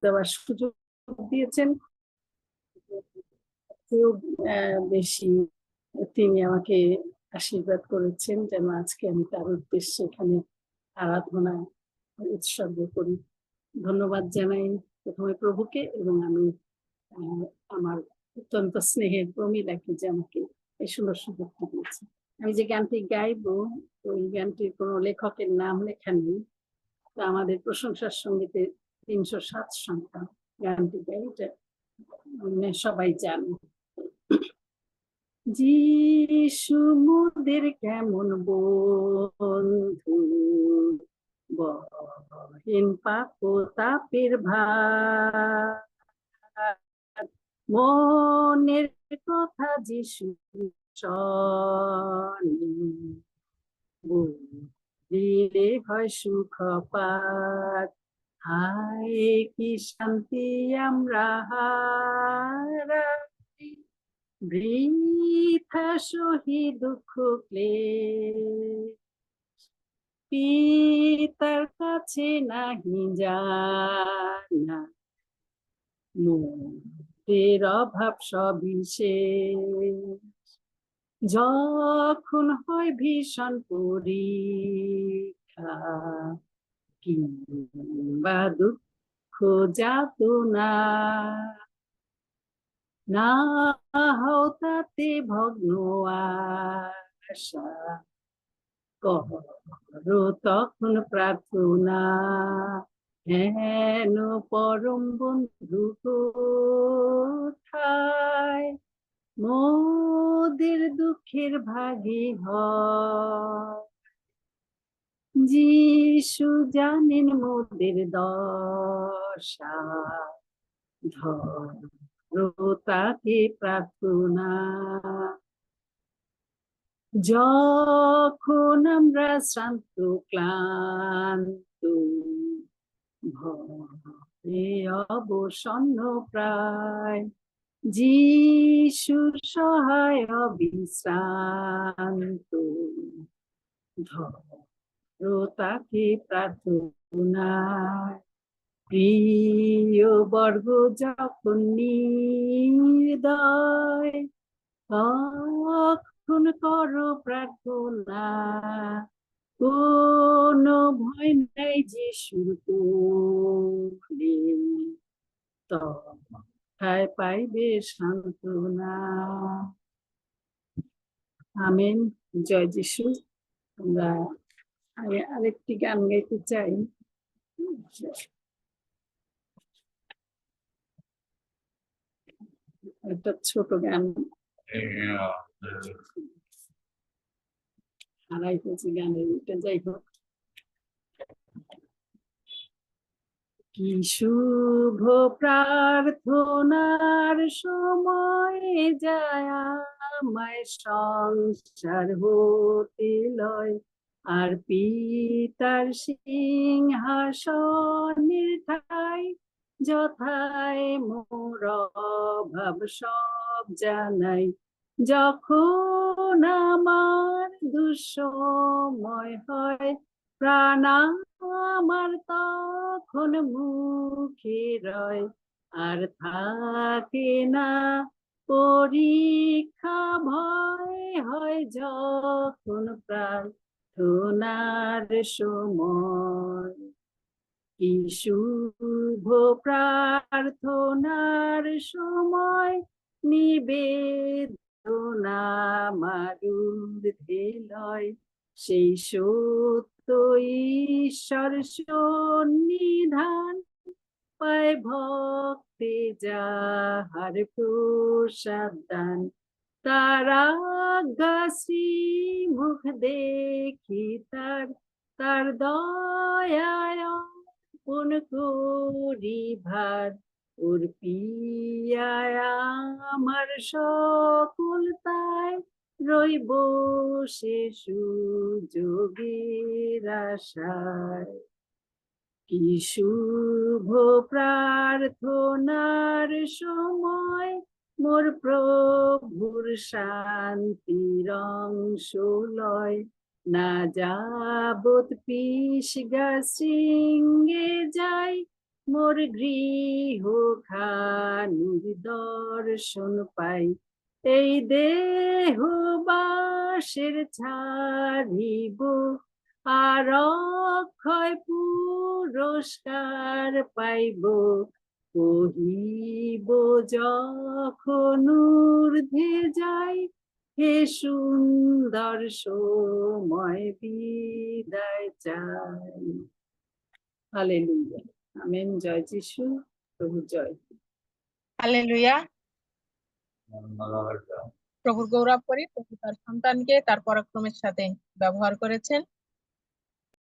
দেওয়ার সুযোগ দিয়েছেন। বেশি তিনি আমাকে আশীর্বাদ করেছেন যেন আজকে আমি তার উদ্দেশ্যে এখানে আরাধনা উৎসর্গ করি। ধন্যবাদ জানাই প্রথমে প্রভুকে, এবং আমি আমার অত্যন্ত স্নেহের প্রমীলাকে যে আমাকে এই সুন্দর সুযোগটা দিয়েছে। আমি যে গানটি গাইবো, ওই গানটির কোনো লেখকের নাম লেখা নেই। তো আমাদের প্রশংসার সঙ্গীতে 307 সংখ্যা গানটি গাই, এটা সবাই জানে। যিশু মোদের কেমন বন্ধু, বহীন পাপ তাপের ভার, মনের কথা যিশু দিলে হয় সুখ পাত। হায় কি শান্তি আমরা হারাই, বৃথা সহি দুঃখ ক্লেশ, পিতার কাছে নাহি জানা, মোদের অভাব সবিশেষ। যখন হয় ভীষণ পরীক্ষা কিংবা দুঃখ যাতনা, না হও তাতে ভগ্ন আশা, করো তখন প্রার্থনা। হেন পরম বন্ধু কোথায়, মোদের দুঃখের ভাগী হয়। যিশু জানেন মোদের দশা, ধরো তাকে প্রার্থনা। যখন আমরা শ্রান্ত ক্লান্ত, ভয়ে অবসন্ন প্রায়, যিশুর সহায় বিশ্রান্ত, ধরো তাকে প্রার্থনা। প্রিয় বর্গ যখন নির্দয়, তখন করো প্রার্থনা। কোনো ভয় নাই যিশুর কোলে, তথায় পাইবে সান্ত্বনা। আমেন। জয় যিশু। আমরা আরেকটি গান গাইতে চাই। একটা ছোট গান হারাই ফেলছি গানের, এটা যাই হোক। কি শুভ প্রার্থনার সময় যায় আমায় সংসার হতে লয়, আর পিতার সিংহাসনের ঠাই, যথায় মোর অভাব সব জানাই। যখন আমার দুঃসময় হয়, প্রাণ আমার তখন মুখে রয়, আর থাকে না পরীক্ষা ভয়। হয় যখন প্রার্থনার সময়, কি শুভ প্রার্থনার সময়, নিবেদনা আমার ঊর্ধ্বে লয়। সেই সত্য ঈশ্বর সন্নিধান পায় ভক্তে যাহার প্রসাদ দান। তার আজ্ঞা শ্রীমুখ দেখি, তার দয়ায় অর্পণ করি ভার। ওর পিয়ায় আমার সকল তাই, রইব সে সুযোগের আশায়। কি শুভ প্রার্থনার সময়, মোর প্রভুর শান্তির অংশ লয়। না যাবত পিসগা শৃঙ্গে যাই, মোর গৃহ খানির দর্শন পাই, এই দেহ বাসের ছাড়িব, আর অক্ষয় পুরস্কার পাইব, কহিব যখন ঊর্ধ্বে যাই, হে সুন্দর সময় বিদায় চাই। হালেলুয়া। আমেন। জয় যিশু। প্রভু জয়। হালেলুয়া। প্রভুর গৌরব করি, প্রভু তার সন্তানকে তার পরাক্রমের সাথে ব্যবহার করেছেন।